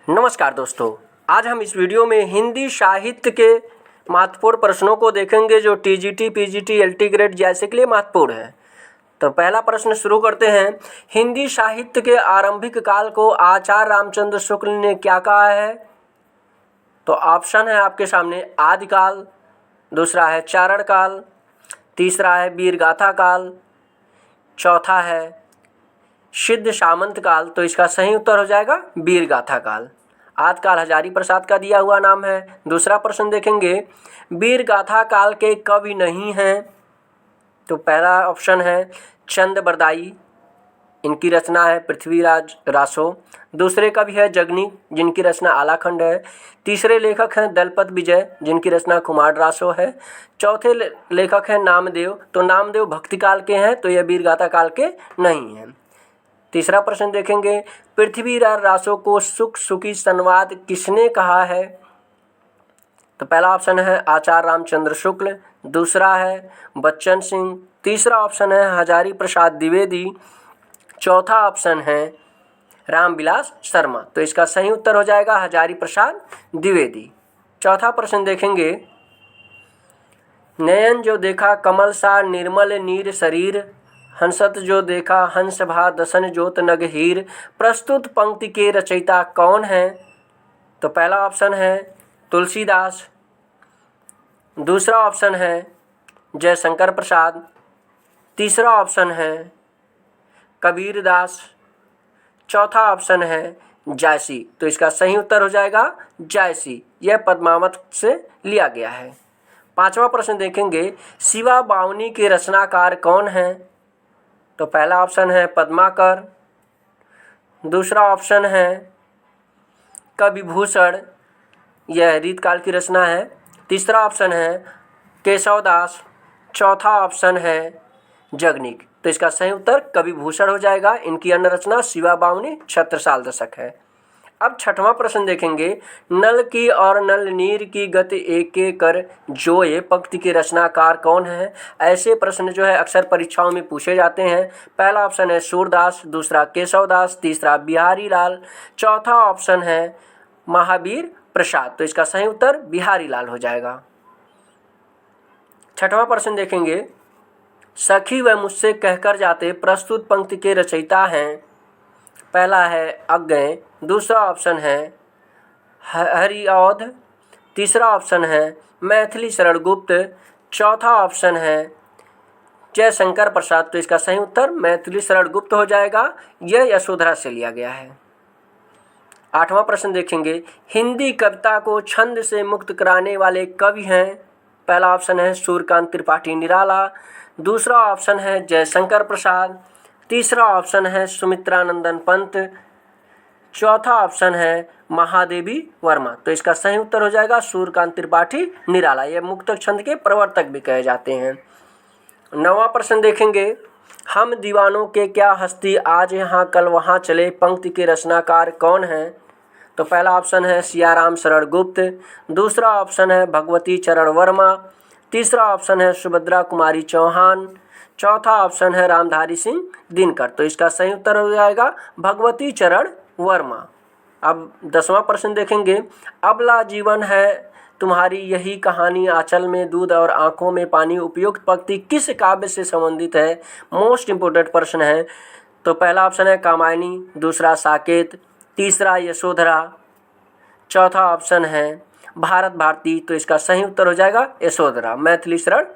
नमस्कार दोस्तों, आज हम इस वीडियो में हिंदी साहित्य के महत्वपूर्ण प्रश्नों को देखेंगे जो टीजीटी, पीजीटी, एलटी ग्रेड जैसे के लिए महत्वपूर्ण है। तो पहला प्रश्न शुरू करते हैं। हिंदी साहित्य के आरंभिक काल को आचार्य रामचंद्र शुक्ल ने क्या कहा है? तो ऑप्शन है आपके सामने आदिकाल, दूसरा है चारण काल, तीसरा है वीरगाथा काल, चौथा है सिद्ध सामंत काल। तो इसका सही उत्तर हो जाएगा वीरगाथा काल। आदिकाल हजारी प्रसाद का दिया हुआ नाम है। दूसरा प्रश्न देखेंगे, वीरगाथा काल के कवि नहीं हैं। तो पहला ऑप्शन है चंद बरदाई, इनकी रचना है पृथ्वीराज रासो। दूसरे कवि है जगनी, जिनकी रचना आलाखंड है। तीसरे लेखक हैं दलपत विजय, जिनकी रचना कुमार रासो है। चौथे लेखक हैं नामदेव, तो नामदेव भक्ति काल के हैं, तो यह वीरगाथा काल के नहीं हैं। तीसरा प्रश्न देखेंगे, पृथ्वीराज रासो को सुख सुखी संवाद किसने कहा है? तो पहला ऑप्शन है आचार्य रामचंद्र शुक्ल, दूसरा है बच्चन सिंह, तीसरा ऑप्शन है हजारी प्रसाद द्विवेदी, चौथा ऑप्शन है रामविलास शर्मा। तो इसका सही उत्तर हो जाएगा हजारी प्रसाद द्विवेदी। चौथा प्रश्न देखेंगे, नयन जो देखा कमल सा निर्मल नीर शरीर, हंसत जो देखा हंस भा दसन जोत नग हीर, प्रस्तुत पंक्ति के रचयिता कौन है? तो पहला ऑप्शन है तुलसीदास, दूसरा ऑप्शन है जयशंकर प्रसाद, तीसरा ऑप्शन है कबीरदास, चौथा ऑप्शन है जायसी। तो इसका सही उत्तर हो जाएगा जायसी। यह पद्मावत से लिया गया है। पांचवा प्रश्न देखेंगे, शिवा बावनी के रचनाकार कौन हैं? तो पहला ऑप्शन है पद्माकर, दूसरा ऑप्शन है कविभूषण, यह रीतकाल की रचना है। तीसरा ऑप्शन है केशवदास, चौथा ऑप्शन है जगनीक। तो इसका सही उत्तर कविभूषण हो जाएगा। इनकी अन्य रचना शिवा बावनी छत्रसाल दशक है। अब छठवां प्रश्न देखेंगे, नल की और नल नीर की गति एक एक कर जो ये पंक्ति के रचनाकार कौन है? ऐसे प्रश्न जो है अक्सर परीक्षाओं में पूछे जाते हैं। पहला ऑप्शन है सूरदास, दूसरा केशवदास, तीसरा बिहारी लाल, चौथा ऑप्शन है महावीर प्रसाद। तो इसका सही उत्तर बिहारी लाल हो जाएगा। छठवां प्रश्न देखेंगे, सखी व मुझसे कहकर जाते प्रस्तुत पंक्ति के रचयिता हैं। पहला है अज्ञेय, दूसरा ऑप्शन है हरिऔध, तीसरा ऑप्शन है मैथिली शरण गुप्त, चौथा ऑप्शन है जयशंकर प्रसाद। तो इसका सही उत्तर मैथिली शरण गुप्त हो जाएगा। यह यशोधरा से लिया गया है। आठवां प्रश्न देखेंगे, हिंदी कविता को छंद से मुक्त कराने वाले कवि हैं। पहला ऑप्शन है सूर्यकांत त्रिपाठी निराला, दूसरा ऑप्शन है जयशंकर प्रसाद, तीसरा ऑप्शन है सुमित्रानंदन पंत, चौथा ऑप्शन है महादेवी वर्मा। तो इसका सही उत्तर हो जाएगा सूर्यकांत त्रिपाठी निराला। यह मुक्तक छंद के प्रवर्तक भी कहे जाते हैं। नौवां प्रश्न देखेंगे, हम दीवानों के क्या हस्ती आज यहाँ कल वहाँ चले पंक्ति के रचनाकार कौन हैं? तो पहला ऑप्शन है सियाराम शरण गुप्त, दूसरा ऑप्शन है भगवती चरण वर्मा, तीसरा ऑप्शन है सुभद्रा कुमारी चौहान, चौथा ऑप्शन है रामधारी सिंह दिनकर। तो इसका सही उत्तर हो जाएगा भगवती चरण वर्मा। अब 10वां प्रश्न देखेंगे, अबला जीवन है तुम्हारी यही कहानी आंचल में दूध और आंखों में पानी उपयुक्त पंक्ति किस काव्य से संबंधित है? मोस्ट इंपोर्टेंट प्रश्न है। तो पहला ऑप्शन है कामायनी, दूसरा साकेत, तीसरा यशोधरा, चौथा ऑप्शन है भारत भारती। तो इसका सही उत्तर हो जाएगा यशोधरा, मैथिली शरण